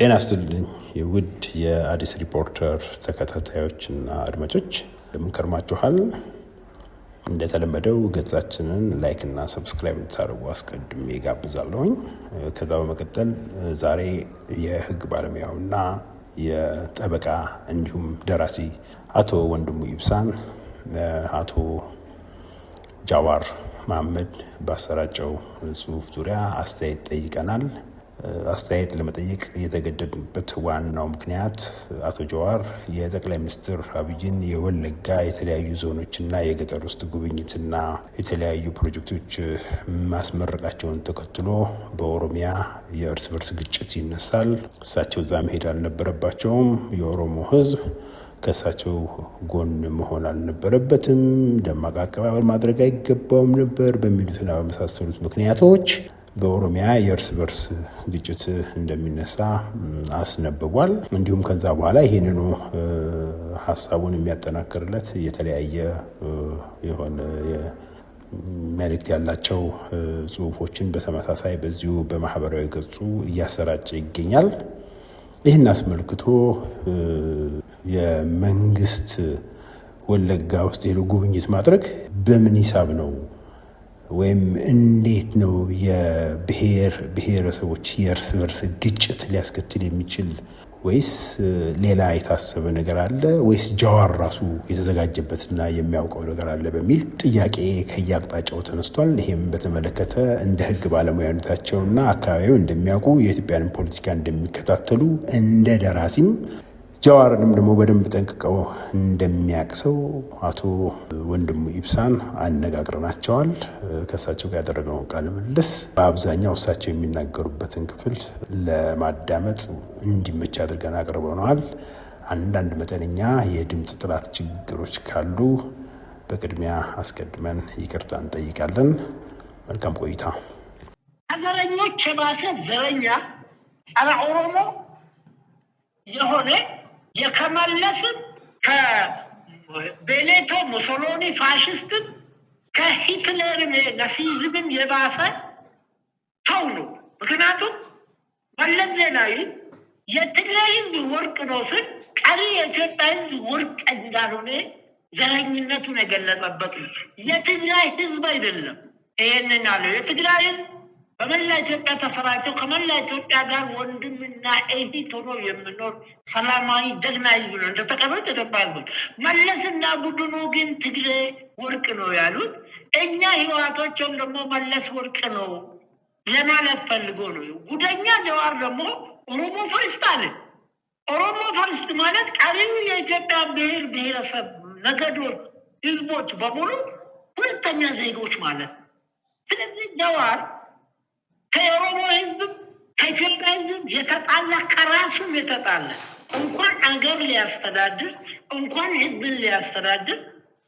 ጤና ይስጥልኝ የውድ የአዲስ ሪፖርተር ተከታታዮችና አድማጮች እንደምን ከርማችኋል? እንደተለመደው ገጻችንን ላይክ እና ሰብስክራይብ እንድታደርጉ አስቀድሜ ጋብዛለሁኝ። ከዛ በመቀጠል ዛሬ የህግ ባለሙያውና የጠበቃ እንዲሁም ደራሲ አቶ ወንድሙ ኢብሳን አቶ ጃዋር መሐመድ ባሰራጨው ጽሁፍ ዙሪያ አስተያየት ጠይቀናል። አስተያየት ለመጠየቅ የተገደድንበት ዋናው ምክንያት አቶ ጃዋር የጠቅላይ ሚኒስትር አብይን የወለጋ የተለያዩ ዞኖችና የገጠር ውስጥ ጉብኝትና የተለያዩ ፕሮጀክቶች ማስመረቃቸውን ተከትሎ በኦሮሚያ የእርስ በርስ ግጭት ይነሳል። እሳቸው እዛ መሄድ አልነበረባቸውም። የኦሮሞ ህዝብ ከእሳቸው ጎን መሆን አልነበረበትም፣ ደማቅ አቀባበል ማድረግ አይገባውም ነበር በሚሉትና በመሳሰሉት ምክንያቶች በኦሮሚያ የእርስ በርስ ግጭት እንደሚነሳ አስነብቧል። እንዲሁም ከዛ በኋላ ይህንኑ ሀሳቡን የሚያጠናክርለት የተለያየ የሆነ መልእክት ያላቸው ጽሁፎችን በተመሳሳይ በዚሁ በማህበራዊ ገጹ እያሰራጨ ይገኛል። ይህን አስመልክቶ የመንግስት ወለጋ ውስጥ ሄዶ ጉብኝት ማድረግ በምን ሂሳብ ነው ወይም እንዴት ነው የብሔረሰቦች የእርስ በርስ ግጭት ሊያስከትል የሚችል? ወይስ ሌላ የታሰበ ነገር አለ? ወይስ ጃዋር ራሱ የተዘጋጀበትና የሚያውቀው ነገር አለ በሚል ጥያቄ ከየአቅጣጫው ተነስቷል። ይሄም በተመለከተ እንደ ህግ ባለሙያነታቸውና አካባቢው እንደሚያውቁ የኢትዮጵያን ፖለቲካ እንደሚከታተሉ እንደ ደራሲም ጃዋርንም ደግሞ በደንብ ጠንቅቀው እንደሚያቅሰው አቶ ወንድሙ ኢብሳን አነጋግረናቸዋል። ከእሳቸው ጋር ያደረገው ቃለ ምልልስ በአብዛኛው እሳቸው የሚናገሩበትን ክፍል ለማዳመጥ እንዲመች አድርገን አቅርበነዋል። አንዳንድ መጠነኛ የድምፅ ጥራት ችግሮች ካሉ በቅድሚያ አስቀድመን ይቅርታ እንጠይቃለን። መልካም ቆይታ። ከዘረኞች የባሰ ዘረኛ ጸረ ኦሮሞ የሆነ የከመለስን ከቤኔቶ ሙሶሎኒ ፋሽስትን ከሂትለር ናሲዝምን የባሰ ሰው ነው። ምክንያቱም መለስ ዜናዊ የትግራይ ህዝብ ወርቅ ነው ስል ቀሪ የኢትዮጵያ ህዝብ ወርቅ እንዳልሆነ ዘረኝነቱን የገለጸበት ነው። የትግራይ ህዝብ አይደለም ይሄንን አለው። የትግራይ ህዝብ በመላ ኢትዮጵያ ተሰራጭቶ ከመላ ኢትዮጵያ ጋር ወንድምና እህት ሆኖ የሚኖር ሰላማዊ ጀግና ህዝብ ነው እንደተቀበሉት ኢትዮጵያ ህዝብ። መለስና ቡድኑ ግን ትግሬ ወርቅ ነው ያሉት። እኛ ህወሓቶችም ደግሞ መለስ ወርቅ ነው ለማለት ፈልጎ ነው። ጉደኛ ጃዋር ደግሞ ኦሮሞ ፈርስት አለ። ኦሮሞ ፈርስት ማለት ቀሪው የኢትዮጵያ ብሔር ብሔረሰብ ነገዶች ህዝቦች በሙሉ ሁለተኛ ዜጎች ማለት። ስለዚህ ጃዋር ከኦሮሞ ህዝብ ከኢትዮጵያ ህዝብ የተጣላ ከራሱም የተጣላ እንኳን አገር ሊያስተዳድር እንኳን ህዝብን ሊያስተዳድር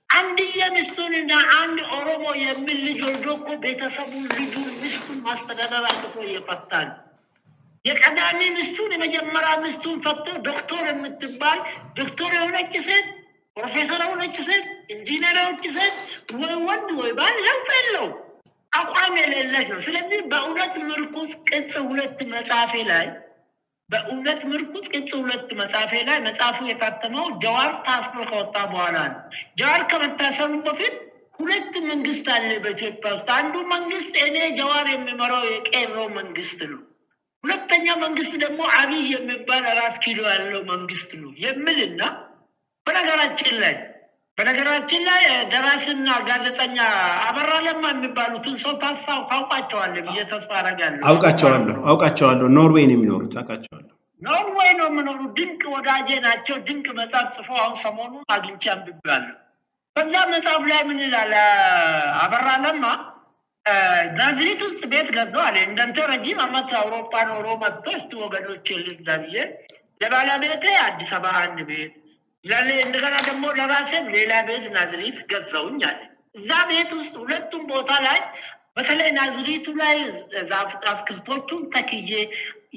አንድዬ ሚስቱንና አንድ ኦሮሞ የሚል ልጅ ወልዶ እኮ ቤተሰቡን ልጁን ሚስቱን ማስተዳደር አቅቶ እየፈታል። የቀዳሚ ሚስቱን የመጀመሪያ ሚስቱን ፈቶ ዶክተር የምትባል ዶክተር የሆነች ሴት፣ ፕሮፌሰር የሆነች ሴት፣ ኢንጂነር የሆነች ሴት ወይ ወንድ ወይ ባል ለውጥ የለው አቋም የሌለች ነው። ስለዚህ በእውነት ምርኩዝ ቅጽ 2 መጽሐፌ ላይ መጽሐፉ የታተመው ጃዋር ታስሮ ከወጣ በኋላ ነው። ጃዋር ከመታሰሩ በፊት 2 መንግስት አለ በኢትዮጵያ ውስጥ። አንዱ መንግስት እኔ ጃዋር የሚመራው የቄሮ መንግስት ነው። ሁለተኛ መንግስት ደግሞ አብይ የሚባል 4 ኪሎ ያለው መንግስት ነው የሚልና በነገራችን ላይ ደራሲና ጋዜጠኛ አበራ ለማ የሚባሉትን ሰው ታውቃቸዋለህ ብዬ ተስፋ አደርጋለሁ። አውቃቸዋለሁ። ኖርዌይ ነው የሚኖሩት። አውቃቸዋለሁ። ኖርዌይ ነው የሚኖሩት። ድንቅ ወዳጄ ናቸው። ድንቅ መጽሐፍ ጽፎ አሁን ሰሞኑን አግኝቼ አንብቤያለሁ። በዛ መጽሐፍ ላይ ምን ይላል አበራ ለማ? ናዝሬት ውስጥ ቤት ገዛው አለ። እንደንተ ረጅም ዓመት አውሮፓ ኖሮ መጥቶ እስቲ ወገኖቼ ልርዳ ብዬ ለባለቤቴ አዲስ አበባ አንድ ቤት እንደገና ደግሞ ለራሴም ሌላ ቤት ናዝሬት ገዛውኝ አለ። እዛ ቤት ውስጥ ሁለቱም ቦታ ላይ በተለይ ናዝሬቱ ላይ ዛፍ አትክልቶቹን ተክዬ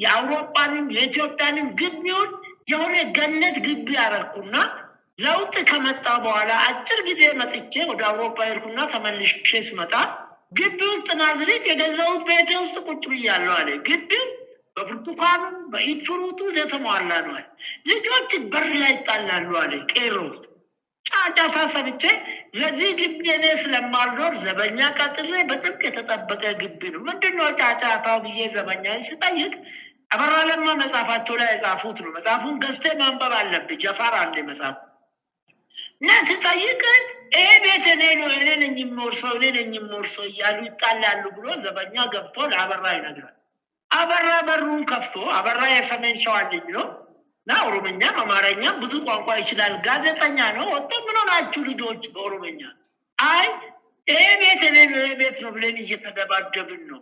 የአውሮፓንም የኢትዮጵያንም ግቢውን የሆነ ገነት ግቢ አደረኩና ለውጥ ከመጣ በኋላ አጭር ጊዜ መጥቼ ወደ አውሮፓ ሄድኩና ተመልሼ ስመጣ ግቢ ውስጥ ናዝሬት የገዛሁት ቤቴ ውስጥ ቁጭ ብያለሁ አለ። ግቢው በብርቱካኑ በኢት ፍሩቱ የተሟላ ነው። ልጆች በር ላይ ይጣላሉ አለ ቄሮ። ጫጫታ ሰምቼ ለዚህ ግቢ እኔ ስለማልኖር ዘበኛ ቀጥሬ በጥብቅ የተጠበቀ ግቢ ነው። ምንድነው ጫጫታው ብዬ ዘበኛ ስጠይቅ አበራ ለማ መጽሐፋቸው ላይ የጻፉት ነው። መጽሐፉን ገዝቴ ማንበብ አለብህ ጀፋር አለ መጽሐፍ እና ስጠይቅ ይሄ ቤት እኔ ነው እኔ ነኝ የምወርሰው እያሉ ይጣላሉ ብሎ ዘበኛ ገብቶ ለአበራ ይነግራል። አበራ በሩን ከፍቶ አበራ የሰሜን ሸዋ ልጅ ነው እና ኦሮምኛም አማርኛም ብዙ ቋንቋ ይችላል። ጋዜጠኛ ነው። ወጥቶ ምን ሆናችሁ ልጆች በኦሮምኛ አይ ይሄ ቤት እኔ ነው ይሄ ቤት ነው ብለን እየተደባደብን ነው።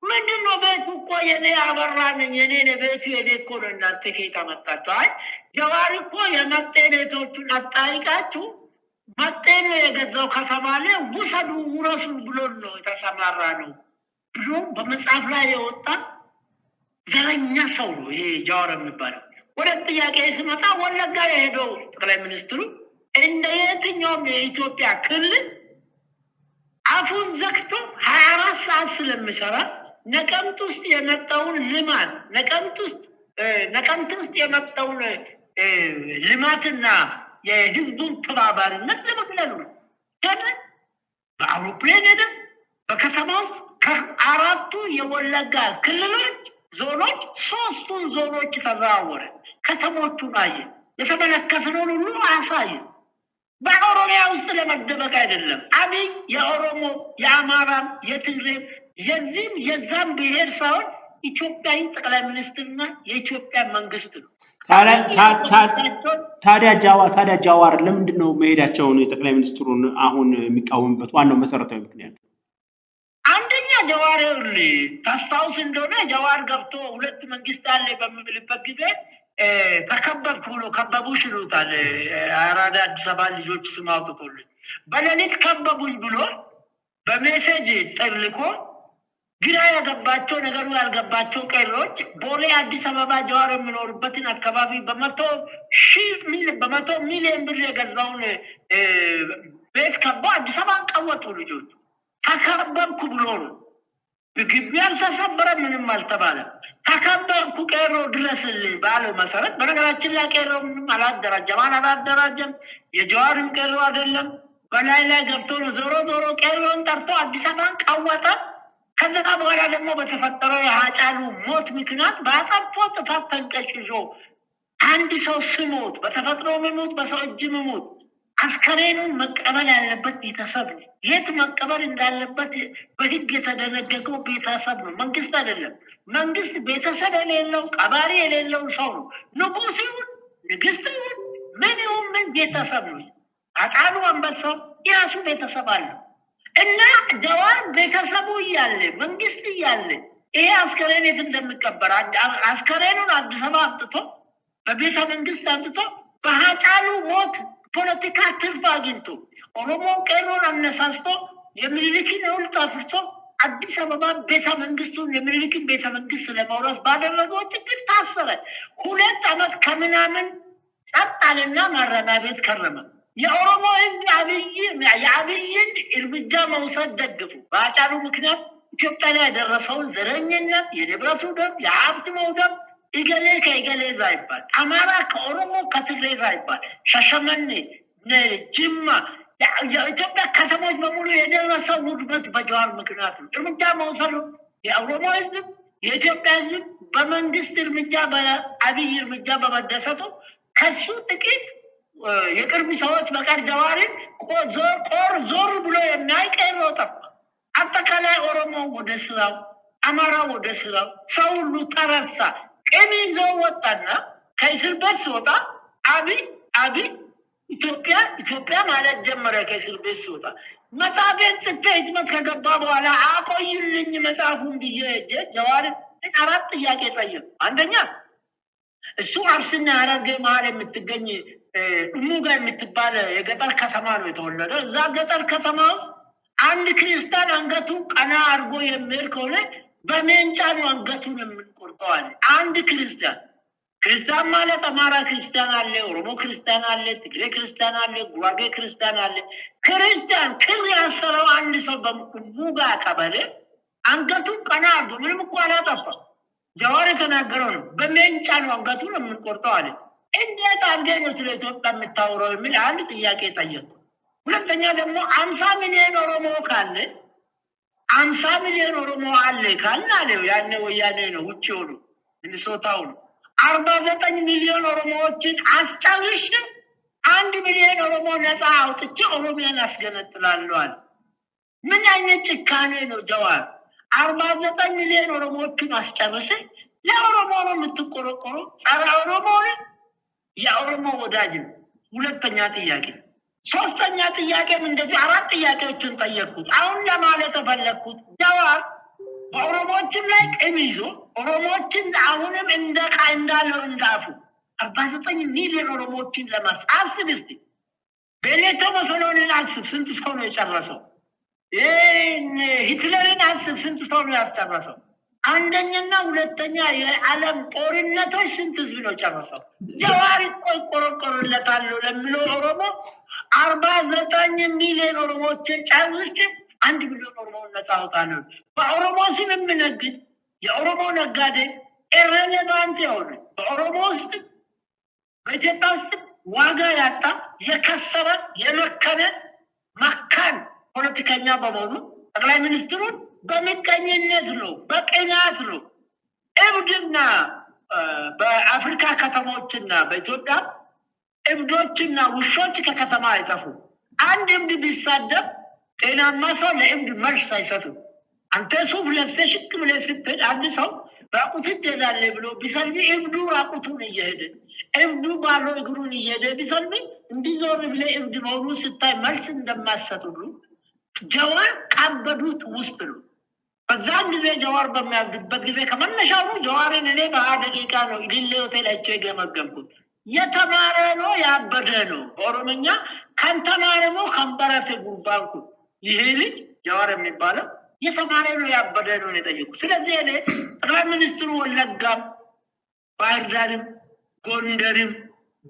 ምንድነው ቤቱ እኮ የኔ አበራ ነኝ የኔ ቤቱ የኔ እኮ ነው እናንተ ከየት አመጣችሁ? አይ ጀዋር እኮ የመጤ ቤቶቹን አጣይቃችሁ መጤ ነው የገዛው ከተማ ላይ ውሰዱ ውረሱ ብሎ ነው የተሰማራ ነው ብሎ በመጽሐፍ ላይ የወጣ ዘረኛ ሰው ነው ይሄ ጀዋር የሚባለው። ወደ ጥያቄ ሲመጣ ወለጋ የሄደው ጠቅላይ ሚኒስትሩ እንደ የትኛውም የኢትዮጵያ ክልል አፉን ዘግቶ 24 ሰዓት ስለሚሰራ ነቀምት ውስጥ የመጣውን ልማት ነቀምት ውስጥ የመጣውን ልማትና የህዝቡን ተባባሪነት ለመግለጽ ነው። በአውሮፕላን ሄደ። በከተማ ውስጥ ከአራቱ የወለጋ ክልሎች ዞኖች 3ቱን ዞኖች ተዘዋወረ። ከተሞቹን አየ። የተመለከተውን ሁሉ አሳየ። በኦሮሚያ ውስጥ ለመደበቅ አይደለም። አብይ የኦሮሞ የአማራም የትግሬም የዚህም የዛም ብሔር ሳይሆን ኢትዮጵያዊ ጠቅላይ ሚኒስትርና የኢትዮጵያ መንግስት ነው። ታዲያ ጃዋር ለምንድን ነው መሄዳቸውን የጠቅላይ ሚኒስትሩን አሁን የሚቃወምበት ዋናው መሰረታዊ ምክንያት? አንደኛ ጀዋር ታስታውስ እንደሆነ ጀዋር ገብቶ ሁለት መንግስት አለ በሚልበት ጊዜ ተከበብኩ ብሎ ከበቡሽ ይሉታል። አራዳ አዲስ አበባ ልጆች ስም አውጥቶልኝ በሌሊት ከበቡኝ ብሎ በሜሴጅ ጠልቆ ግራ ያገባቸው ነገሩ ያልገባቸው ቀሮች ቦሌ አዲስ አበባ ጀዋር የሚኖርበትን አካባቢ በመቶ ሚሊዮን ብር የገዛውን ቤት ከቦ አዲስ አበባ ቀወጡ ልጆቹ። ተከበብኩ ብሎ ነው። ግቢ አልተሰበረ ምንም አልተባለም። ተከበብኩ ቄሮ ድረስልኝ ባለው መሰረት በነገራችን ላይ ቄሮ ምንም አላደራጀም። የጀዋርም ቄሮ አይደለም። በላይ ገብቶ ነው ዞሮ ቄሮን ጠርቶ አዲስ አበባን ቀወጠ። ከዛ በኋላ ደግሞ በተፈጠረው የሃጫሉ ሞት ምክንያት በአጠፋው ጥፋት ተንቀጭጮ አንድ ሰው ስሞት በተፈጥሮ ሞት በሰው እጅ ሞት አስከሬኑን መቀበል ያለበት ቤተሰብ ነው። የት መቀበል እንዳለበት በህግ የተደነገገው ቤተሰብ ነው፣ መንግስት አይደለም። መንግስት ቤተሰብ የሌለው ቀባሪ የሌለው ሰው ነው። ንጉስ ይሁን ንግስት ይሁን ምን ቤተሰብ ነው። አጣሉ አንበሳው የራሱ ቤተሰብ አለው እና ጀዋር ቤተሰቡ እያለ መንግስት እያለ ይሄ አስከሬን የት እንደሚቀበር አስከሬኑን አዲስ አበባ አምጥቶ በቤተ መንግስት አምጥቶ በሃጫሉ ሞት ፖለቲካ ትርፍ አግኝቶ ኦሮሞ ቄሮን አነሳስቶ የሚኒሊክን ሐውልት አፍርሶ አዲስ አበባ ቤተ መንግስቱን የሚኒሊክን ቤተ መንግስት ለማውረስ ባደረገው ችግር ታሰረ። 2 ዓመት ከምናምን ጸጥ አለና ማረሚያ ቤት ከረመ። የኦሮሞ ህዝብ የአብይን እርምጃ መውሰድ ደግፉ። በሃጫሉ ምክንያት ኢትዮጵያ ላይ ያደረሰውን ዘረኝነት፣ የንብረቱ ደም፣ የሀብት መውደም ኢገሌ ከኢገሌ ሳይባል አማራ ከኦሮሞ ከትግሬ ሳይባል ሻሸመኔ፣ ጅማ የኢትዮጵያ ከተሞች በሙሉ የደረሰው ውድመት በጀዋር ምክንያት ነው። እርምጃ መውሰዱ የኦሮሞ ህዝብ የኢትዮጵያ ህዝብ በመንግስት እርምጃ በአብይ እርምጃ በመደሰቱ ከሱ ጥቂት የቅርብ ሰዎች በቀር ጀዋርን ዞር ብሎ የሚያይቀር ጠፋ። አጠቃላይ ኦሮሞ ወደ ስራው፣ አማራ ወደ ስራው፣ ሰው ሁሉ ተረሳ። ቅም ይዞ ወጣና ከእስር ቤት ሲወጣ አብይ ኢትዮጵያ ማለት ጀመረ። ከእስር ቤት ሲወጣ መጽሐፌን ጽፌ ህዝመት ከገባ በኋላ አቆይልኝ መጽሐፉን ብዬ ጀዋርን 4 ጥያቄ ጠየቅ። አንደኛ እሱ አርሲና ሐረርጌ መሀል የምትገኝ ሙጋ የምትባል የገጠር ከተማ ነው የተወለደው። እዛ ገጠር ከተማ ውስጥ አንድ ክርስቲያን አንገቱን ቀና አድርጎ የሚሄድ ከሆነ በሜንጫ ነው አንገቱን የምንቆርጠው አለ። አንድ ክርስቲያን ማለት አማራ ክርስቲያን አለ፣ ኦሮሞ ክርስቲያን አለ፣ ትግሬ ክርስቲያን አለ፣ ጉራጌ ክርስቲያን አለ። ክርስቲያን ክር ያሰረው አንድ ሰው በሙጋ ቀበሌ አንገቱን ቀና አድርጎ ምንም እኮ አላጠፋም። ጀዋር የተናገረው ነው። በሜንጫ ነው አንገቱን የምንቆርጠው አለ። እንዴት አድርገህ ነው ስለ ኢትዮጵያ የምታወራው የሚል አንድ ጥያቄ ጠየቁ። ሁለተኛ ደግሞ 50 ሚሊዮን ኦሮሞ ካለ 50 ሚሊዮን ኦሮሞ አለ ካለ አለው ያኔ ወያኔ ነው ውጭ ሆኖ ሚኒሶታው ነው 49 ሚሊዮን ኦሮሞዎችን አስጨርሽ 1 ሚሊዮን ኦሮሞ ነፃ አውጥቼ ኦሮሚያን አስገነጥላለሁ አለ። ምን አይነት ጭካኔ ነው ጀዋር? 49 ሚሊዮን ኦሮሞዎችን አስጨርሽ ለኦሮሞ ነው የምትቆረቆረው? ጸረ ኦሮሞ ነው? የኦሮሞ ወዳጅ ነው። ሁለተኛ ጥያቄ። ሶስተኛ ጥያቄም እንደዚህ 4 ጥያቄዎችን ጠየቅኩት። አሁን ለማለት ፈለኩት ጀዋር በኦሮሞዎችም ላይ ቅም ይዞ ኦሮሞዎችን አሁንም እንዳለው እንዳፉ 49 ሚሊዮን ኦሮሞዎችን አስብ እስቲ። ቤኔቶ ሙሶሎኒን አስብ፣ ስንት ሰው ነው የጨረሰው? ሂትለርን አስብ፣ ስንት ሰው ነው ያስጨረሰው? አንደኛና ሁለተኛ የዓለም ጦርነቶች ስንት ህዝብ ነው ጨረሰው? ጀዋር ይቆረቆርለታል ለሚለው ኦሮሞ 49 ሚሊዮን ኦሮሞዎችን ጨርሼ 1 ሚሊዮን ኦሮሞ ነፃ አውጣለሁ። በኦሮሞ ስም የምነግድ የኦሮሞ ነጋዴ ኢሬሌቫንት የሆነ በኦሮሞ ውስጥ በኢትዮጵያ ውስጥ ዋጋ ያጣ የከሰረ የመከነ መካን ፖለቲከኛ በመሆኑ ጠቅላይ ሚኒስትሩን በምቀኝነት ነው፣ በቅናት ነው። እብድና በአፍሪካ ከተሞችና በኢትዮጵያ እብዶችና ውሾች ከከተማ አይጠፉ። አንድ እብድ ቢሳደብ ጤናማ ሰው ለእብድ መልስ አይሰጥም። አንተ ሱፍ ለብሰህ ሽክ ብለህ ስትሄድ አንድ ሰው ራቁትን ትሄዳለህ ብሎ ቢሰልቢ እብዱ ራቁቱን እየሄደ እብዱ ባዶ እግሩን እየሄደ ቢሰልቢ እንዲዞር ብለህ እብድ መሆኑ ስታይ መልስ እንደማሰጥ ሁሉ ጀዋር ካበዱት ውስጥ ነው። በዛን ጊዜ ጀዋር በሚያብድበት ጊዜ ከመነሻው ጀዋርን እኔ በ20 ደቂቃ ነው ኢሊሌ ሆቴል አይቼ ገመገምኩት። የተማረ ነው ያበደ ነው። ኦሮምኛ ከንተማረ ነው ከንበረፈ ጉርባንኩ። ይሄ ልጅ ጀዋር የሚባለው የተማረ ነው ያበደ ነው የጠየቁ። ስለዚህ እኔ ጠቅላይ ሚኒስትሩ ወለጋም፣ ባህር ዳርም፣ ጎንደርም፣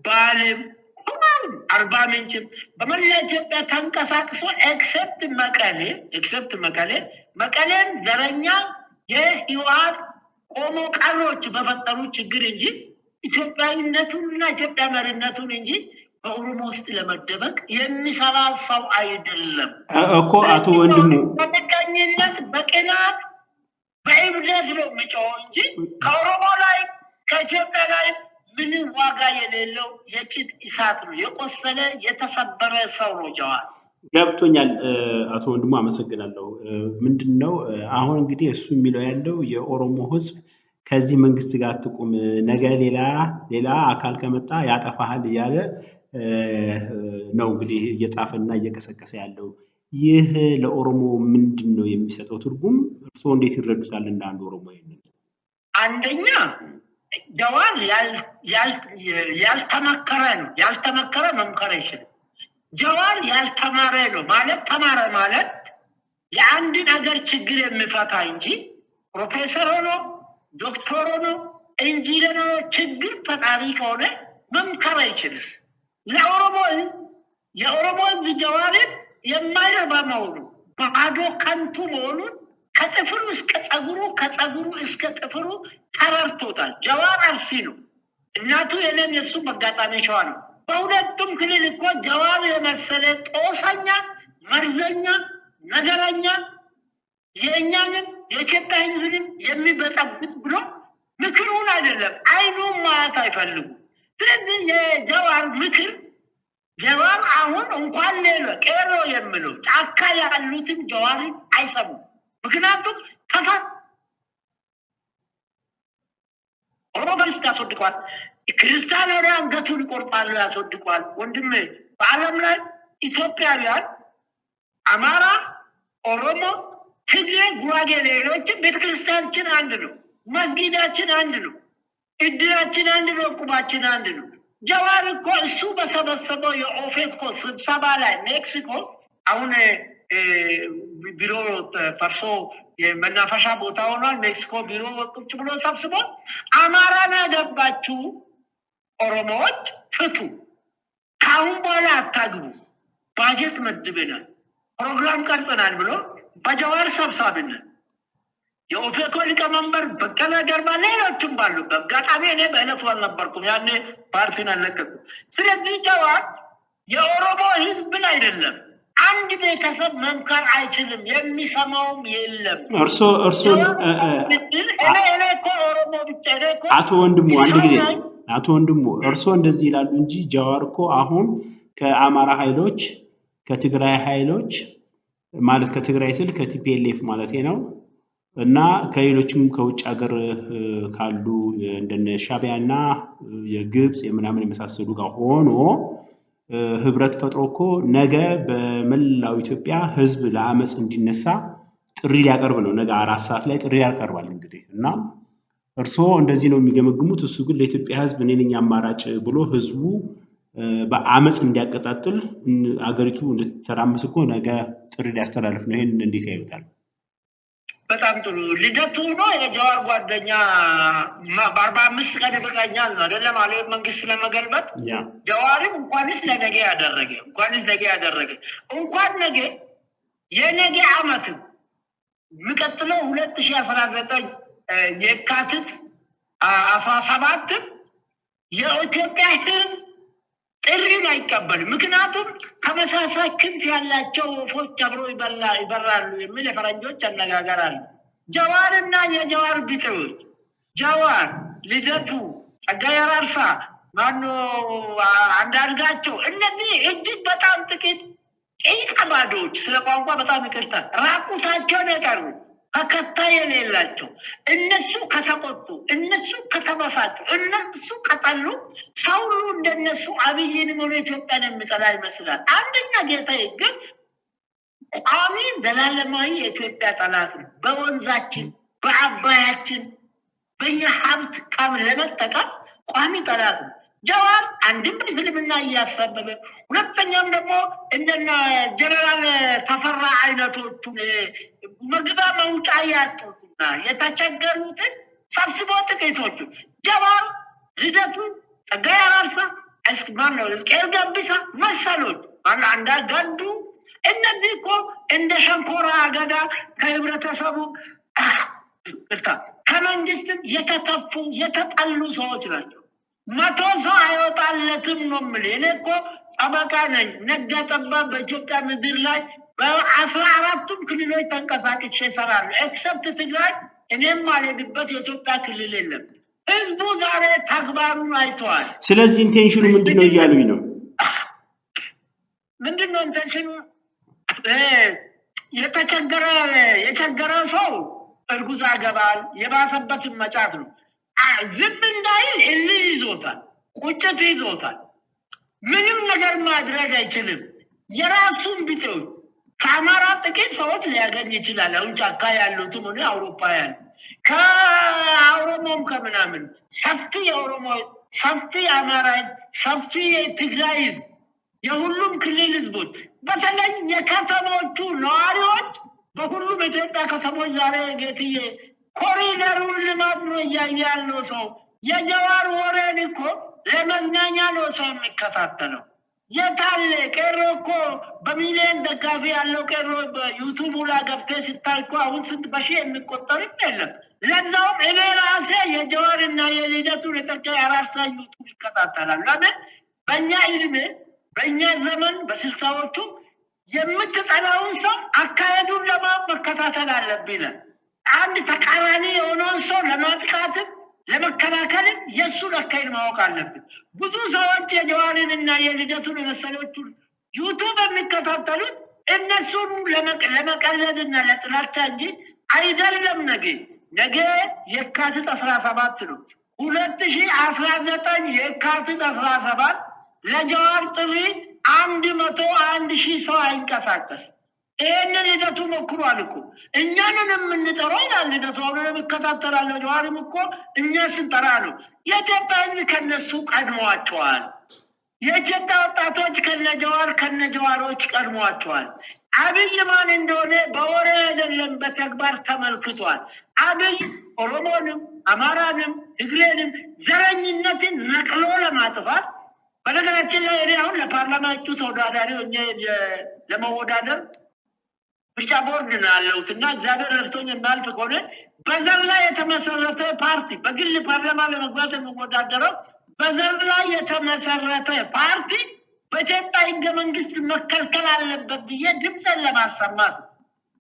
ባሌም፣ አርባ ምንጭም በመላ ኢትዮጵያ ተንቀሳቅሶ ኤክሰፕት መቀሌ መቀሌን ዘረኛ የህወሓት ቆሞ ቀሮች በፈጠሩ ችግር እንጂ ኢትዮጵያዊነቱንና ኢትዮጵያ መሪነቱን እንጂ በኦሮሞ ውስጥ ለመደበቅ የሚሰራ ሰው አይደለም እኮ አቶ ወንድሙ። በቀኝነት በቅናት በእብደት ነው የሚጮኸው እንጂ ከኦሮሞ ላይ ከኢትዮጵያ ላይ ምንም ዋጋ የሌለው የጭድ እሳት ነው። የቆሰለ የተሰበረ ሰው ነው ጀዋር። ገብቶኛል አቶ ወንድሙ፣ አመሰግናለሁ። ምንድነው አሁን እንግዲህ እሱ የሚለው ያለው የኦሮሞ ህዝብ ከዚህ መንግስት ጋር ትቁም፣ ነገ ሌላ አካል ከመጣ ያጠፋሃል እያለ ነው እንግዲህ እየጻፈና እየቀሰቀሰ ያለው። ይህ ለኦሮሞ ምንድን ነው የሚሰጠው ትርጉም? እርስዎ እንዴት ይረዱታል እንደ አንድ ኦሮሞ? ይሄንን አንደኛ ጀዋር ያልተመከረ ነው። ያልተመከረ መምከር አይችልም። ጀዋር ያልተማረ ነው ማለት ተማረ ማለት የአንድን ሀገር ችግር የሚፈታ እንጂ ፕሮፌሰር ሆኖ ዶክተር ሆኖ ኢንጂነር ሆኖ ችግር ፈጣሪ ከሆነ መምከር አይችልም። የኦሮሞ ህዝብ ጀዋርን የማይረባ መሆኑ ባዶ ከንቱ መሆኑን ከጥፍሩ እስከ ጸጉሩ ከጸጉሩ እስከ ጥፍሩ ተረድቶታል። ጀዋር አርሲ ነው። እናቱ የኔም የሱ መጋጣሚ ሸዋ ነው። በሁለቱም ክልል እኮ ጀዋር የመሰለ ጦሰኛ፣ መርዘኛ፣ ነገረኛ የእኛንም የኢትዮጵያ ህዝብንም የሚበጠብጥ ብሎ ምክሩን አይደለም አይኑን ማየት አይፈልጉም። ስለዚህ የጀዋር ምክር ጀዋር አሁን እንኳን ሌሎ ቄሮ የሚለው ጫካ ያሉትን ጀዋርን አይሰሙም። ምክንያቱም ኦሮሞ ፈርስት ያስወድቋል፣ ክርስቲያን ሆነ አንገቱን ይቆርጣሉ፣ ያስወድቋል። ወንድሜ በዓለም ላይ ኢትዮጵያውያን አማራ፣ ኦሮሞ፣ ትግሬ፣ ጉራጌ፣ ሌሎችን ቤተክርስቲያናችን አንድ ነው፣ መስጊዳችን አንድ ነው፣ እድራችን አንድ ነው፣ ቁባችን አንድ ነው። ጀዋር እኮ እሱ በሰበሰበው የኦፌኮ ስብሰባ ላይ ሜክሲኮ አሁን ቢሮ ፈርሶ የመናፈሻ ቦታ ሆኗል። ሜክሲኮ ቢሮ ቁጭ ብሎ ሰብስቦ አማራን ያገባችሁ ኦሮሞዎች ፍቱ፣ ከአሁን በኋላ አታግቡ፣ ባጀት መድበናል፣ ፕሮግራም ቀርጸናል ብሎ በጀዋር ሰብሳቢነት የኦፌኮ ሊቀመንበር በቀለ ገርባ ሌሎችም ባሉበት አጋጣሚ እኔ በእለቱ አልነበርኩም፣ ያኔ ፓርቲን አልለቀኩም። ስለዚህ ጀዋር የኦሮሞ ህዝብን አይደለም አንድ ቤተሰብ መምከር አይችልም፣ የሚሰማውም የለም። እርሶ አቶ ወንድሙ እርሶ እንደዚህ ይላሉ እንጂ ጀዋር እኮ አሁን ከአማራ ኃይሎች ከትግራይ ኃይሎች ማለት ከትግራይ ስል ከቲፒኤልኤፍ ማለት ነው እና ከሌሎችም ከውጭ ሀገር ካሉ እንደነ ሻቢያና የግብጽ የምናምን የመሳሰሉ ጋር ሆኖ ህብረት ፈጥሮ እኮ ነገ በመላው ኢትዮጵያ ህዝብ ለአመጽ እንዲነሳ ጥሪ ሊያቀርብ ነው። ነገ 4 ሰዓት ላይ ጥሪ ያቀርባል እንግዲህ እና እርስዎ እንደዚህ ነው የሚገመግሙት። እሱ ግን ለኢትዮጵያ ህዝብ እኔ ነኝ አማራጭ ብሎ ህዝቡ በአመጽ እንዲያቀጣጥል አገሪቱ እንድትተራመስ እኮ ነገ ጥሪ ሊያስተላልፍ ነው። ይሄን እንዴት ያዩታል? በጣም ጥሩ ልደቱ ነው የጀዋር ጓደኛ በ45 ቀን ይበቃኛል ነው አይደለም ማለት መንግስት ለመገልበጥ ጀዋርም እንኳንስ ለነገ ያደረገ እንኳን ነገ የነገ አመት የሚቀጥለው 2019 የካቲት 17 የኢትዮጵያ ህዝብ ጥሪን አይቀበልም። ምክንያቱም ተመሳሳይ ክንፍ ያላቸው ወፎች አብሮ ይበራሉ የሚል የፈረንጆች አነጋገር አለ። ጀዋርና የጀዋር ቢጤዎች ጀዋር፣ ልደቱ፣ ጸጋዬ አራርሳ፣ አንዳርጋቸው እነዚህ እጅግ በጣም ጥቂት ቀባዶች ስለ ቋንቋ በጣም ይቅርታ ራቁታቸውን የቀሩት ተከታይ የሌላቸው እነሱ ከተቆጡ እነሱ ከተበሳጩ እነሱ ከጠሉ ሰው ሁሉ እንደነሱ አብይንም ሆነ ኢትዮጵያን የሚጠላ ይመስላል። አንደኛ ጌታዬ ግብጽ ቋሚ ዘላለማዊ የኢትዮጵያ ጠላት ነው። በወንዛችን በአባያችን በእኛ ሀብት ቃም ለመጠቀም ቋሚ ጠላት ነው። ጀዋር አንድም በእስልምና እያሳበበ ሁለተኛም ደግሞ እንደና ጀነራል ተፈራ አይነቶቹ መግባ መውጫ ያጡትና የተቸገሩትን ሰብስቦ ጥቂቶቹ ጀዋር፣ ልደቱ፣ ጸጋዬ አራርሳ፣ እስቄል ገቢሳ መሰሎች አንዳንዱ እነዚህ እኮ እንደ ሸንኮራ አገዳ ከህብረተሰቡ ከመንግስትም የተተፉ የተጠሉ ሰዎች ናቸው። 100 ሰው አይወጣለትም ነው የምልህ። እኔ እኮ ጠበቃ ነኝ። ነጋ ጠባ በኢትዮጵያ ምድር ላይ በ14ቱም ክልሎች ተንቀሳቅሼ እሰራለሁ። ኤክሰፕት ትግራይ እኔም ማልሄድበት የኢትዮጵያ ክልል የለም። ህዝቡ ዛሬ ተግባሩን አይተዋል። ስለዚህ ኢንቴንሽኑ ምንድነው እያሉኝ ነው? ምንድነው ኢንቴንሽኑ? የቸገረ ሰው እርጉዝ ያገባል፣ የባሰበትን መጫት ነው። ዝም እንዳይል እልህ ይዞታል፣ ቁጭት ይዞታል። ምንም ነገር ማድረግ አይችልም። የራሱን ቢጤው ከአማራ ጥቂት ሰዎች ሊያገኝ ይችላል። አሁን ጫካ ያሉትም ሆነ አውሮፓ ያሉ ከኦሮሞም ከምናምን ሰፊ የኦሮሞ ሰፊ አማራ ሰፊ የትግራይ የሁሉም ክልል ህዝቦች በተለይ የከተሞቹ ነዋሪዎች በሁሉም ኢትዮጵያ ከተሞች ዛሬ ጌትዬ ኮሪደሩን ልማት ነው እያየ ያለው ሰው። የጀዋር ወሬን እኮ ለመዝናኛ ነው ሰው የሚከታተለው። የታለ ቄሮ እኮ በሚሊዮን ደጋፊ ያለው ቄሮ በዩቱቡ ላይ ገብተህ ስታይ እኮ አሁን ስንት በሺህ የሚቆጠር የለም። ለዛውም እኔ ራሴ የጀዋርና የልደቱን የጸጋዬ አራርሳ ዩቱብ ይከታተላል። ለምን በእኛ እድሜ በእኛ ዘመን በ60ዎቹ የምትጠላውን ሰው አካሄዱን ለመከታተል አለብኝ። አንድ ተቃራኒ የሆነውን ሰው ለማጥቃትም ለመከላከልም የእሱን አካሄድ ማወቅ አለብን። ብዙ ሰዎች የጀዋርንና የልደቱን የመሰሎቹን ዩቱብ የሚከታተሉት እነሱን ለመቀለድና ለጥላቻ እንጂ አይደለም። ነገ የካቲት 17 ነው 2019 የካቲት 17 ለጀዋር ጥሪ 101,000 ሰው አይንቀሳቀስም። ይሄንን ልደቱ ሞክሯል እኮ እኛንን የምንጠራው ይላል ልደቱ። አሁን የሚከታተላለ ጀዋርም እኮ እኛ ስንጠራ ነው። የኢትዮጵያ ህዝብ ከነሱ ቀድሟቸዋል። የኢትዮጵያ ወጣቶች ከነጀዋሮች ቀድሟቸዋል። አብይ ማን እንደሆነ በወሬ አይደለም በተግባር ተመልክቷል። አብይ ኦሮሞንም፣ አማራንም፣ ትግሬንም ዘረኝነትን ነቅሎ ለማጥፋት በነገራችን ላይ እኔ አሁን ለፓርላማ እጩ ተወዳዳሪ ሆኜ ለመወዳደር ምርጫ ቦርድ ነው ያለሁት እና እግዚአብሔር ረድቶኝ የማልፍ ከሆነ በዘር ላይ የተመሰረተ ፓርቲ በግል ፓርላማ ለመግባት የሚወዳደረው በዘር ላይ የተመሰረተ ፓርቲ በኢትዮጵያ ሕገ መንግስት መከልከል አለበት ብዬ ድምፅን ለማሰማት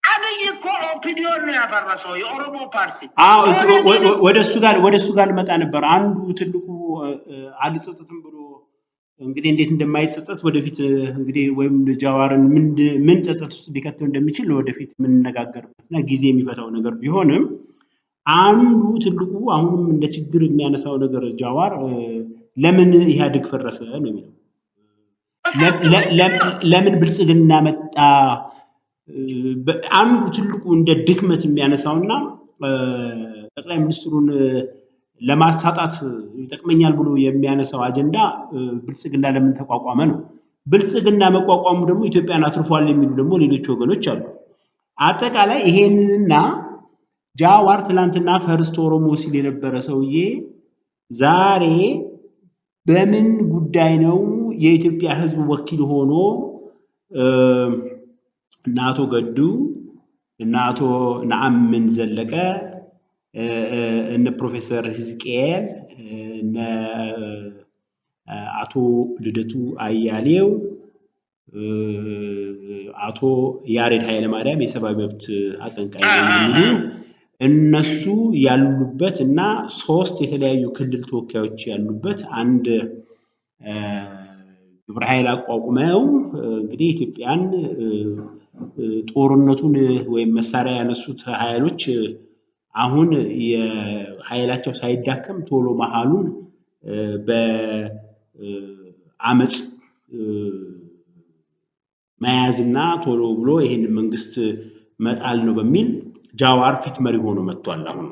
አብይ እኮ ኦፒዲዮን ነው ያፈረሰው የኦሮሞ ፓርቲ። ወደ እሱ ጋር ልመጣ ነበር። አንዱ ትልቁ አልጸጸትም ብሎ እንግዲህ እንዴት እንደማይጸጸት ወደፊት እንግዲህ ወይም ጃዋርን ምን ጸጸት ውስጥ ሊከተው እንደሚችል ወደፊት የምንነጋገርበትና ጊዜ የሚፈታው ነገር ቢሆንም አንዱ ትልቁ አሁንም እንደ ችግር የሚያነሳው ነገር ጃዋር ለምን ኢህአዴግ ፈረሰ ነው የሚለው። ለምን ብልጽግና መጣ? አንዱ ትልቁ እንደ ድክመት የሚያነሳውና ጠቅላይ ሚኒስትሩን ለማሳጣት ይጠቅመኛል ብሎ የሚያነሳው አጀንዳ ብልጽግና ለምን ተቋቋመ ነው። ብልጽግና መቋቋሙ ደግሞ ኢትዮጵያን አትርፏል የሚሉ ደግሞ ሌሎች ወገኖች አሉ። አጠቃላይ ይሄንንና ጃዋር ትላንትና ፈርስት ኦሮሞ ሲል የነበረ ሰውዬ ዛሬ በምን ጉዳይ ነው የኢትዮጵያ ሕዝብ ወኪል ሆኖ እና አቶ ገዱ እና አቶ ነአምን ዘለቀ እነ ፕሮፌሰር ሕዝቅኤል እነ አቶ ልደቱ አያሌው አቶ ያሬድ ኃይለማርያም የሰብአዊ መብት አቀንቃኝ የሚሉ እነሱ ያሉበት እና 3 የተለያዩ ክልል ተወካዮች ያሉበት አንድ ግብረ ኃይል አቋቁመው እንግዲህ ኢትዮጵያን ጦርነቱን ወይም መሳሪያ ያነሱት ኃይሎች አሁን የኃይላቸው ሳይዳከም ቶሎ መሃሉን በአመጽ መያዝና ቶሎ ብሎ ይሄንን መንግስት መጣል ነው በሚል ጃዋር ፊት መሪ ሆኖ መጥቷል። አሁን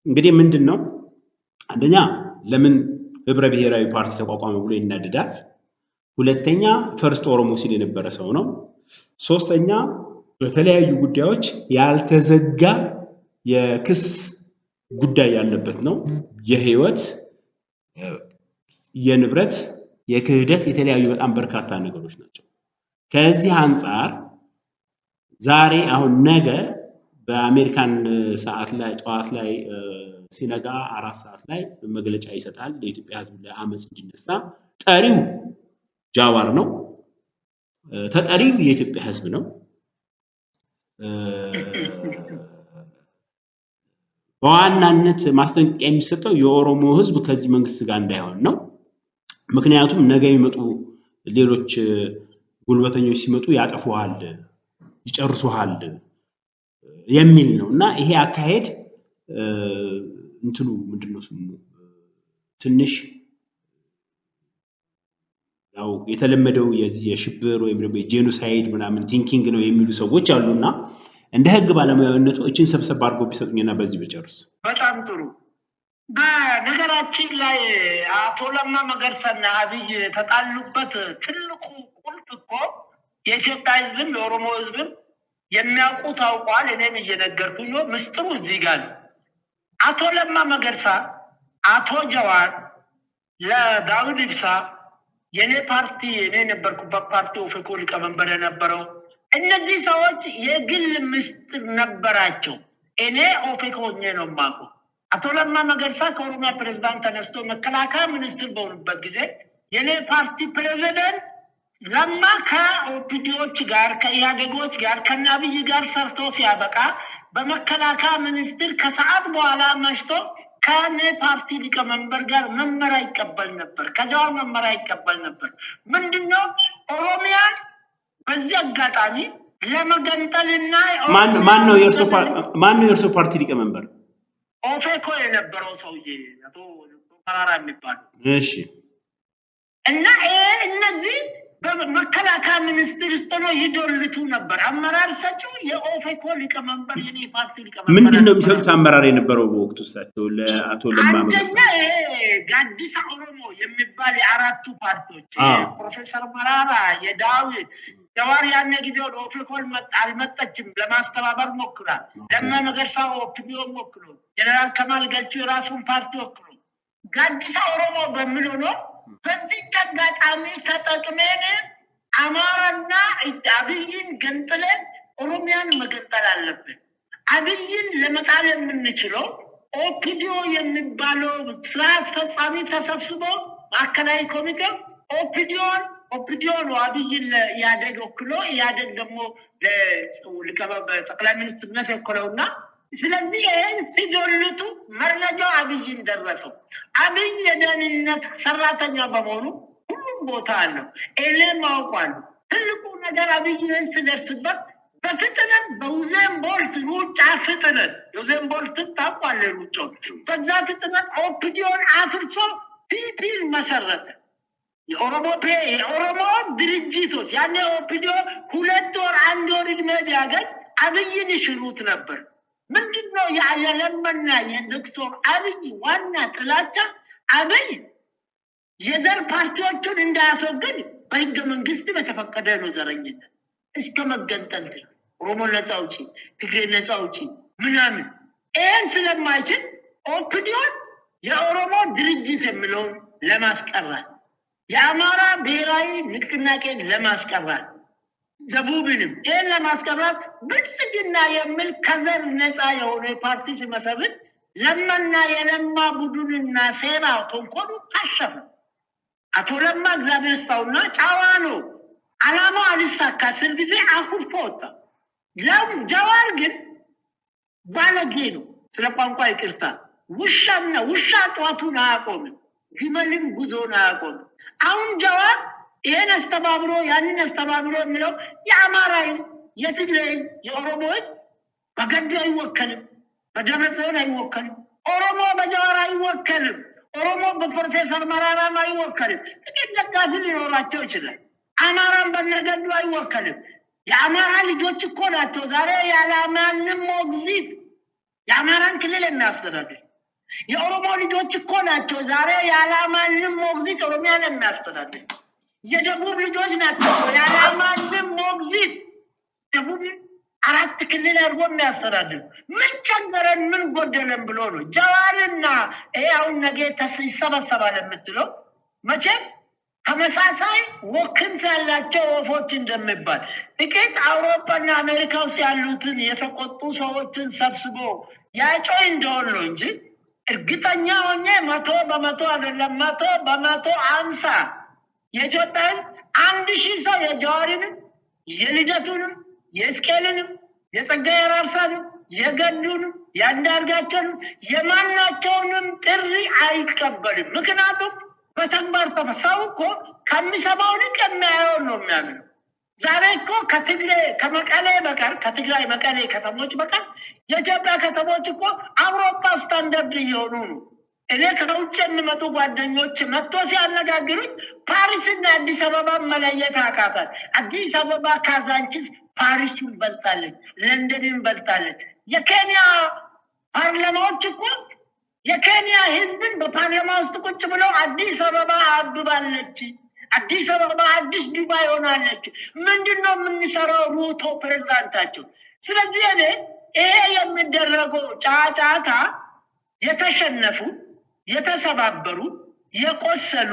እንግዲህ ምንድነው አንደኛ ለምን ህብረ ብሔራዊ ፓርቲ ተቋቋመ ብሎ ይናደዳል። ሁለተኛ ፈርስት ኦሮሞ ሲል የነበረ ሰው ነው። ሶስተኛ በተለያዩ ጉዳዮች ያልተዘጋ የክስ ጉዳይ ያለበት ነው። የህይወት የንብረት የክህደት የተለያዩ በጣም በርካታ ነገሮች ናቸው። ከዚህ አንፃር ዛሬ አሁን ነገ በአሜሪካን ሰዓት ላይ ጠዋት ላይ ሲነጋ 4 ሰዓት ላይ መግለጫ ይሰጣል። ለኢትዮጵያ ህዝብ ለአመጽ እንዲነሳ ጠሪው ጃዋር ነው። ተጠሪው የኢትዮጵያ ህዝብ ነው። በዋናነት ማስጠንቀቂያ የሚሰጠው የኦሮሞ ህዝብ ከዚህ መንግስት ጋር እንዳይሆን ነው። ምክንያቱም ነገ የሚመጡ ሌሎች ጉልበተኞች ሲመጡ ያጠፉሃል፣ ይጨርሱሃል የሚል ነው እና ይሄ አካሄድ እንትኑ ምንድነው ስሙ ትንሽ ያው የተለመደው የሽብር ወይም ደግሞ የጄኖሳይድ ምናምን ቲንኪንግ ነው የሚሉ ሰዎች አሉና እንደ ህግ ባለሙያነቱ እቺን ሰብሰብ አድርጎ ቢሰጡኝና በዚህ በጨርስ በጣም ጥሩ። በነገራችን ላይ አቶ ለማ መገርሳና አብይ ተጣሉበት ትልቁ ቁልፍ እኮ የኢትዮጵያ ህዝብም የኦሮሞ ህዝብም የሚያውቁ ታውቋል። እኔም እየነገርኩኝ ነው። ምስጢሩ እዚህ ጋር ነው። አቶ ለማ መገርሳ አቶ ጀዋር ለዳውድ ኢብሳ የኔ ፓርቲ እኔ ነበርኩበት ፓርቲ ኦፌኮ ሊቀመንበር የነበረው እነዚህ ሰዎች የግል ምስጢር ነበራቸው። እኔ ኦፌኮ ሆኜ ነው የማውቀው። አቶ ለማ መገርሳ ከኦሮሚያ ፕሬዝዳንት ተነስቶ መከላከያ ሚኒስትር በሆኑበት ጊዜ የኔ ፓርቲ ፕሬዝዳንት ለማ ከኦፒዲዮች ጋር ከኢህአዴጎች ጋር ከአብይ ጋር ሰርቶ ሲያበቃ በመከላከያ ሚኒስትር ከሰዓት በኋላ መሽቶ ከኔ ፓርቲ ሊቀመንበር ጋር መመሪያ ይቀበል ነበር፣ ከጃዋር መመሪያ ይቀበል ነበር። ምንድነው ኦሮሚያን በዚህ አጋጣሚ ለመገንጠልና ማን ነው የእርሶ ፓርቲ ሊቀመንበር? ኦፌኮ የነበረው ሰውዬ አቶ ተራራ የሚባለው። እሺ። እና እነዚህ በመከላከያ ሚኒስትር ውስጥ ነው ይዶልቱ ነበር። አመራር ሰጪው የኦፌኮ ሊቀመንበር የኔ ፓርቲ ሊቀመንበር። ምንድነው የሚሰጡት አመራር የነበረው በወቅቱ እሳቸው ለአቶ ለማ መገርሳ? ጋዲሳ ኦሮሞ የሚባል የአራቱ ፓርቲዎች ፕሮፌሰር መራራ የዳዊት ጀዋር ያነ ጊዜ ወደ ኦፌኮ አልመጣችም፣ ለማስተባበር ሞክራል። ለማ መገርሳ ኦፒዲዮ ሞክሮ፣ ጀነራል ከማል ገልቹ የራሱን ፓርቲ ወክሎ ጋዲሳ ኦሮሞ በሚለው ነው። በዚህ አጋጣሚ ተጠቅመን አማራና አብይን ገንጥለን ኦሮሚያን መገንጠል አለብን። አብይን ለመጣል የምንችለው ኦፒዲዮ የሚባለው ስራ አስፈጻሚ ተሰብስቦ ማዕከላዊ ኮሚቴ ኦፒዲዮ ነው አብይን ያደግ ወክሎ ያደግ ደግሞ ጠቅላይ ሚኒስትርነት ወክለውና ስለዚህ ይህን ሲዶልቱ መረጃው አብይን ደረሰው። አብይ የደህንነት ሰራተኛ በመሆኑ ሁሉም ቦታ አለው። ኤሌም አውቋል። ትልቁ ነገር አብይን ሲደርስበት በፍጥነት በዩዜን ቦልት ሩጫ ፍጥነት ዩዜን ቦልት ታቋል ሩጫው በዛ ፍጥነት ኦፒዲዮን አፍርሶ ፒፒን መሰረተ። የኦሮሞ ድርጅቶች ያኔ ኦፒዲዮ 2 ወር 1 ወር እድሜ ቢያገኝ አብይን ይሽሩት ነበር። ምንድነው ያለለመና የዶክተር አብይ ዋና ጥላቻ? አብይ የዘር ፓርቲዎቹን እንዳያስወግድ በህገ መንግስት በተፈቀደ ነው ዘረኝነት እስከ መገንጠል ድረስ ኦሮሞ ነፃ አውጪ፣ ትግሬ ነፃ አውጪ ምናምን ይህን ስለማይችል ኦፒዲዮን የኦሮሞ ድርጅት የሚለውን ለማስቀራት የአማራ ብሔራዊ ንቅናቄን ለማስቀራት ደቡብንም ይህን ለማስቀራት ብልጽግና የሚል ከዘር ነፃ የሆነ ፓርቲ ሲመሰረት ለማና የለማ ቡድንና ሴራ ተንኮሉ ታሸፈ። አቶ ለማ እግዚአብሔር ይስጠውና ጫዋ ነው አላማው አልሳካ ሲል ጊዜ አኩርፎ ወጣ። ጀዋር ግን ባለጌ ነው። ስለ ቋንቋ ይቅርታ ውሻና ውሻ ጨዋቱን አያቆምም፣ ግመልም ጉዞን አያቆምም። አሁን ጀዋር ይሄን አስተባብሮ ያንን አስተባብሮ የሚለው የአማራ ህዝብ፣ የትግራይ ህዝብ፣ የኦሮሞ ህዝብ በገዱ አይወከልም፣ በደብረጽዮን አይወከልም፣ ኦሮሞ በጀዋር አይወከልም፣ ኦሮሞ በፕሮፌሰር መራራም አይወከልም። ጥቂት ደጋፊ ሊኖራቸው ይችላል። አማራን በነገዱ አይወከልም። የአማራ ልጆች እኮ ናቸው ዛሬ ያለማንም ሞግዚት የአማራን ክልል የሚያስተዳድሩ። የኦሮሞ ልጆች እኮ ናቸው ዛሬ ያለማንም ሞግዚት ኦሮሚያን የሚያስተዳድሩ። የደቡብ ልጆች ናቸው ያለማንም ሞግዚት ደቡብን 4 ክልል አድርጎ የሚያስተዳድሩ። ምን ቸገረን ምን ጎደለን ብሎ ነው ጀዋርና አሁን ነገ ይሰበሰባል የምትለው። መቼም ተመሳሳይ ወክንፍ ያላቸው ወፎች እንደሚባል ጥቂት አውሮፓና አሜሪካ ውስጥ ያሉትን የተቆጡ ሰዎችን ሰብስቦ ያጮይ እንደሆነ ነው እንጂ እርግጠኛ ሆኜ 100% አይደለም 150 የኢትዮጵያ ህዝብ 1000 ሰው የጀዋርንም የልደቱንም የስኬልንም የጸጋዬ አራርሳንም የገዱንም የአንዳርጋቸውንም የማናቸውንም ጥሪ አይቀበልም። ምክንያቱም በተግባር ተፈሳው እኮ ከሚሰማው ልቅ የሚያየውን ነው የሚያምነው። ዛሬ እኮ ከመቀሌ በቀር ከትግራይ መቀሌ ከተሞች በቀር የኢትዮጵያ ከተሞች እኮ አውሮፓ ስታንዳርድ እየሆኑ ነው። እኔ ከውጭ የሚመጡ ጓደኞች መጥቶ ሲያነጋግሩኝ ፓሪስና አዲስ አበባ መለየት አቃታል። አዲስ አበባ ካዛንቺስ ፓሪስን በልጣለች፣ ለንደንን በልጣለች። የኬንያ ፓርላማዎች እኮ የኬንያ ህዝብን በፓርላማ ውስጥ ቁጭ ብለው አዲስ አበባ አብባለች፣ አዲስ አበባ አዲስ ዱባይ ሆናለች። ምንድነው የምንሰራው? ሩቶ ፕሬዝዳንታቸው። ስለዚህ እኔ ይሄ የሚደረገው ጫጫታ የተሸነፉ የተሰባበሩ የቆሰሉ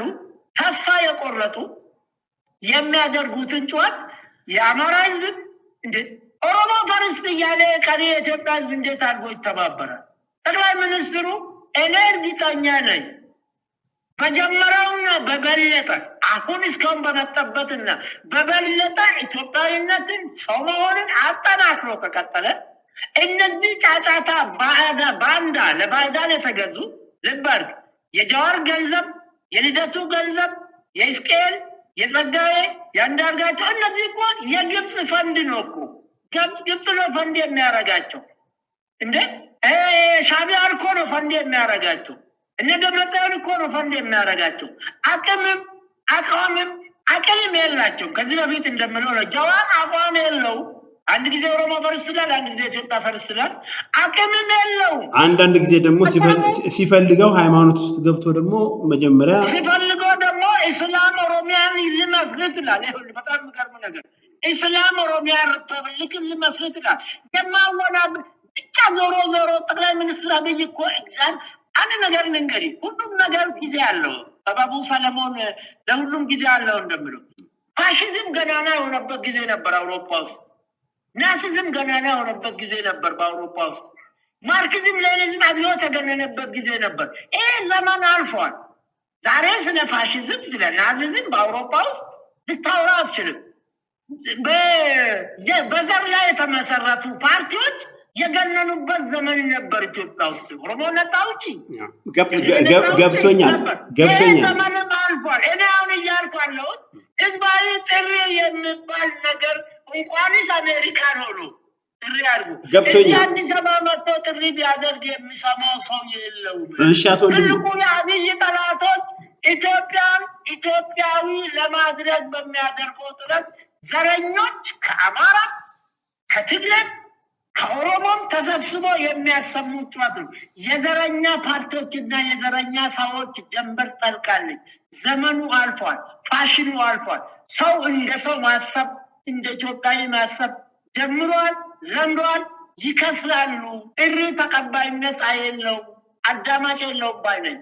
ተስፋ የቆረጡ የሚያደርጉትን ጩኸት የአማራ ህዝብ እንዴ ኦሮሞ ፈርስት እያለ ቀሪ የኢትዮጵያ ህዝብ እንዴት አድርጎ ይተባበራል? ጠቅላይ ሚኒስትሩ እኔ እርግጠኛ ነኝ በጀመረውና በበለጠ አሁን እስካሁን በመጣበትና በበለጠ ኢትዮጵያዊነትን ሰው መሆንን አጠናክሮ ከቀጠለ እነዚህ ጫጫታ ባንዳ ለባዕዳን የተገዙ ልባርግ የጀዋር ገንዘብ፣ የልደቱ ገንዘብ፣ የስኬል፣ የጸጋዬ፣ የአንዳርጋቸው እነዚህ እኮ የግብፅ ፈንድ ነው እኮ ግብፅ ነው ፈንድ የሚያረጋቸው። እንዴ ሻዕቢያ እኮ ነው ፈንድ የሚያረጋቸው። እነ ደብረጽዮን እኮ ነው ፈንድ የሚያረጋቸው። አቅምም የላቸው። ከዚህ በፊት እንደምለው ነው ጀዋር አቋም የለው። አንድ ጊዜ ኦሮሞ ፈርስት ይላል፣ አንድ ጊዜ ኢትዮጵያ ፈርስት ይላል። አቅምም የለው። አንዳንድ ጊዜ ደግሞ ሲፈልገው ሃይማኖት ውስጥ ገብቶ ደግሞ መጀመሪያ ሲፈልገው ደግሞ እስላም ኦሮሚያን ሊመስርት ይላል። ይሁን በጣም የሚገርም ነገር እስላም ኦሮሚያ ሪፐብሊክን ሊመስርት ይላል። የማወና ብቻ ዞሮ ጠቅላይ ሚኒስትር አብይ እኮ አንድ ነገር ልንገርህ፣ ሁሉም ነገር ጊዜ አለው። ጠበቡ ሰለሞን ለሁሉም ጊዜ አለው እንደምለው ፋሽዝም ገናና የሆነበት ጊዜ ነበር አውሮፓ ውስጥ። ናሲዝም ገናና የሆነበት ጊዜ ነበር በአውሮፓ ውስጥ። ማርክሲዝም ሌኒዝም አብዮት የተገነነበት ጊዜ ነበር። ይሄ ዘመን አልፏል። ዛሬ ስለ ፋሽዝም ስለ ናዚዝም በአውሮፓ ውስጥ ልታወራ አትችልም። በዘር ላይ የተመሰረቱ ፓርቲዎች የገነኑበት ዘመን ነበር ኢትዮጵያ ውስጥ። ኦሮሞ ነፃ አውጪ ገብቶኛል። ዘመንም አልፏል። እኔ አሁን እያልኩ ያለሁት ህዝባዊ ጥሪ የሚባል ነገር እንኳንስ አሜሪካን ሆኖ ጥሪ አድርጎ እዚህ አዲስ አበባ መጥቶ ጥሪ ቢያደርግ የሚሰማው ሰው የለውም። ትልቁ የአብይ ጠላቶች ኢትዮጵያን ኢትዮጵያዊ ለማድረግ በሚያደርገው ጥረት ዘረኞች ከአማራ ከትግራይ ከኦሮሞም ተሰብስበው የሚያሰሙት ጩኸት ነው። የዘረኛ ፓርቲዎችና የዘረኛ ሰዎች ጀንበር ጠልቃለች። ዘመኑ አልፏል። ፋሽኑ አልፏል። ሰው እንደ ሰው ማሰብ እንደ ኢትዮጵያዊ ማሰብ ጀምሯል፣ ለምዷል። ይከስራሉ። ጥሪ ተቀባይነት የለውም፣ አዳማጭ የለውም ባይ ነኝ።